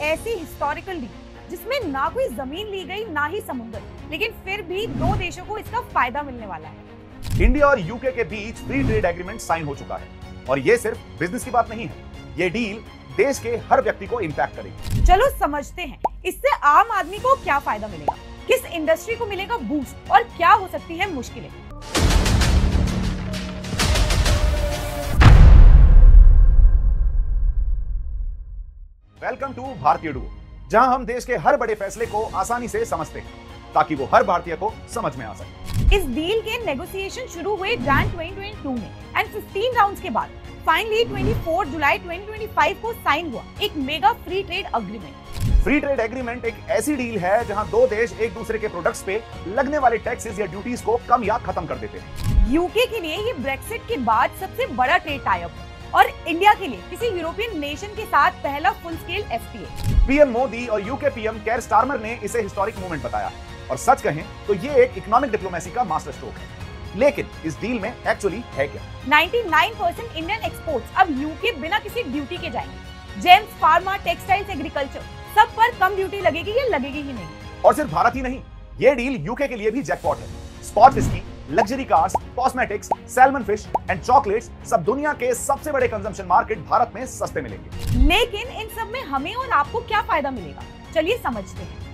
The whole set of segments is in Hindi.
ऐसी हिस्टोरिकल डील जिसमें ना कोई जमीन ली गई ना ही समुद्र, लेकिन फिर भी दो देशों को इसका फायदा मिलने वाला है। इंडिया और यूके के बीच फ्री ट्रेड एग्रीमेंट साइन हो चुका है और ये सिर्फ बिजनेस की बात नहीं है, ये डील देश के हर व्यक्ति को इंपैक्ट करेगी। चलो समझते हैं इससे आम आदमी को क्या फायदा मिलेगा, किस इंडस्ट्री को मिलेगा बूस्ट और क्या हो सकती है मुश्किलें। वेलकम टू भारतीय डुओ, जहां हम देश के हर बड़े फैसले को आसानी से समझते हैं ताकि वो हर भारतीय को समझ में आ सके। इस डील के नेगोशिएशन शुरू हुए जैन 2022 में एंड 15 राउंड्स के बाद फाइनली 24 जुलाई 2025 को साइन हुआ एक mega free trade agreement. Free trade agreement एक ऐसी डील है जहां दो देश एक दूसरे के प्रोडक्ट्स पे लगने वाले टैक्सेस या ड्यूटीज को कम या खत्म कर देते हैं। यूके के लिए ये ब्रेक्सिट के बाद सबसे बड़ा ट्रेड टाई अप है और इंडिया के लिए किसी यूरोपियन नेशन के साथ पहला full scale FTA. PM Modi और यूके पीएम केयर स्टारमर ने इसे हिस्टोरिक मूवमेंट बताया और सच कहें तो ये एक इकोनॉमिक डिप्लोमेसी का मास्टर स्ट्रोक है। लेकिन इस डील में एक्चुअली है क्या? 99% इंडियन एक्सपोर्ट्स अब यूके बिना किसी ड्यूटी के जाएंगे। जेम्स, फार्मा, टेक्सटाइल्स, एग्रीकल्चर सब पर कम ड्यूटी लगेगी या लगेगी ही नहीं। और सिर्फ भारत ही नहीं, ये डील यूके के लिए भी जैकपॉट है। Spot whisky, luxury cars, cosmetics, salmon fish and chocolates सब दुनिया के सबसे बड़े कंजम्पशन मार्केट भारत में सस्ते मिलेंगे। लेकिन इन सब में हमें और आपको क्या फायदा मिलेगा, चलिए समझते हैं।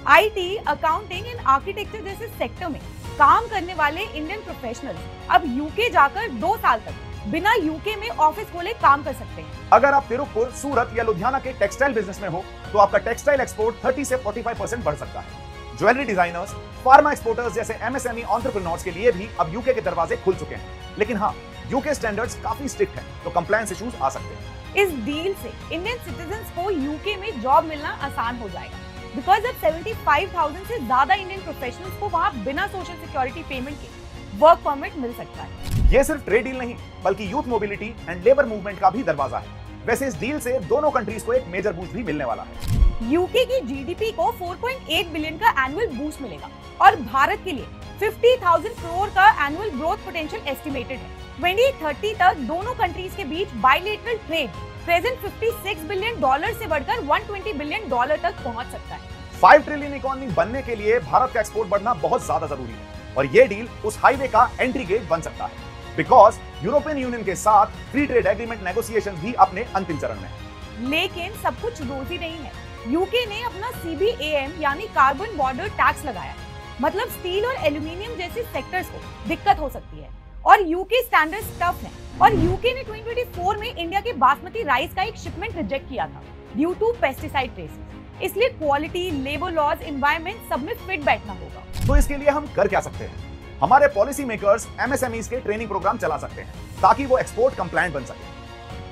आईटी, अकाउंटिंग एंड आर्किटेक्चर जैसे सेक्टर में काम करने वाले इंडियन प्रोफेशनल्स अब यूके जाकर 2 साल तक बिना यूके में ऑफिस खोले काम कर सकते हैं। अगर आप तिरुपुर, सूरत या लुधियाना के टेक्सटाइल बिजनेस में हो तो आपका टेक्सटाइल एक्सपोर्ट 30 से 45% बढ़ सकता है। ज्वेलरी डिजाइनर्स, फार्मा एक्सपोर्टर्स जैसे एमएसएमई एंटरप्रेन्योर्स के लिए भी अब यूके के दरवाजे खुल चुके हैं। लेकिन हाँ, यूके स्टैंडर्ड्स काफी स्ट्रिक्ट हैं, तो कंप्लायंस इश्यूज आ सकते हैं। इस डील से इंडियन सिटीजन्स को यूके में जॉब मिलना आसान हो जाएगा, बिकॉज अब 75,000 से ज्यादा इंडियन प्रोफेशनल्स को वहाँ बिना सोशल सिक्योरिटी पेमेंट के वर्क परमिट मिल सकता है। ये सिर्फ ट्रेड डील नहीं, बल्कि youth mobility and labour movement का भी दरवाजा है। वैसे इस डील से दोनों कंट्रीज को एक मेजर बूस्ट भी मिलने वाला है। यूके की जीडीपी को 4.8 बिलियन का एनुअल बूस्ट मिलेगा और भारत के लिए 50,000 करोड़ का एनुअल ग्रोथ पोटेंशियल एस्टिमेटेड है। 2030 तक दोनों कंट्रीज के बीच बायलैटरल ट्रेड प्रेजेंट $56 बिलियन से बढ़कर $120 बिलियन तक पहुंच सकता है। 5 ट्रिलियन इकोनॉमी बनने के लिए भारत का एक्सपोर्ट बढ़ना बहुत ज्यादा जरूरी है और ये डील उस हाईवे का एंट्री गेट बन सकता है, बिकॉज यूरोपियन यूनियन के साथ फ्री ट्रेड एग्रीमेंट नेगोशिएशंस भी अपने अंतिम चरण में है। लेकिन सब कुछ रोजी नहीं है। यूके ने अपना CBAM यानी कार्बन बॉर्डर टैक्स लगाया, मतलब स्टील और एल्यूमिनियम जैसे सेक्टर्स को दिक्कत हो सकती है और यूके स्टैंडर्ड्स टफ हैं और यूके ने 2024 में इंडिया के बासमती राइस का एक शिपमेंट रिजेक्ट किया था ड्यू टू पेस्टिसाइड ट्रेसेस। इसलिए क्वालिटी, लेबर लॉज, एनवायरनमेंट सब में फिट बैठना होगा। तो इसके लिए हम कर क्या सकते हैं? हमारे पॉलिसी मेकर्स एमएसएमईज के ट्रेनिंग प्रोग्राम चला सकते हैं ताकि वो एक्सपोर्ट कंप्लायंट बन सके।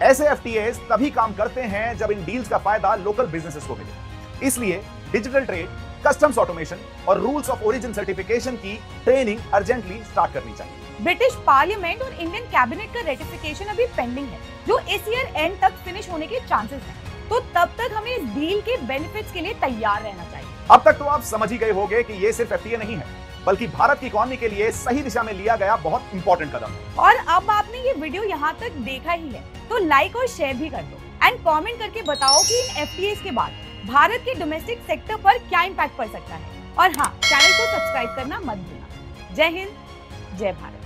ऐसे एफटीएस तभी काम करते हैं जब इन डील्स का फायदा लोकल बिजनेसेस को मिले। इसलिए डिजिटल ट्रेड, कस्टम्स ऑटोमेशन और रूल्स ऑफ ओरिजिन सर्टिफिकेशन की ट्रेनिंग अर्जेंटली स्टार्ट करनी चाहिए। ब्रिटिश पार्लियामेंट और इंडियन कैबिनेट का रेटिफिकेशन अभी पेंडिंग है, जो इस ईयर एंड तक फिनिश होने के चांसेस हैं। तो तब तक हमें इस डील के बेनिफिट्स के लिए तैयार रहना चाहिए। अब तक तो आप समझ ही गए होंगे कि ये सिर्फ एफटीए नहीं है, बल्कि भारत की इकोनॉमी के लिए सही दिशा में लिया गया बहुत इंपॉर्टेंट कदम है। और अब आपने ये वीडियो यहाँ तक देखा ही है तो लाइक और शेयर भी कर दो एंड कमेंट करके बताओ कि इन एफटीएस के बाद भारत के डोमेस्टिक सेक्टर पर क्या इम्पैक्ट पड़ सकता है। और हाँ, चैनल को सब्सक्राइब करना मत भूलना। जय हिंद, जय भारत।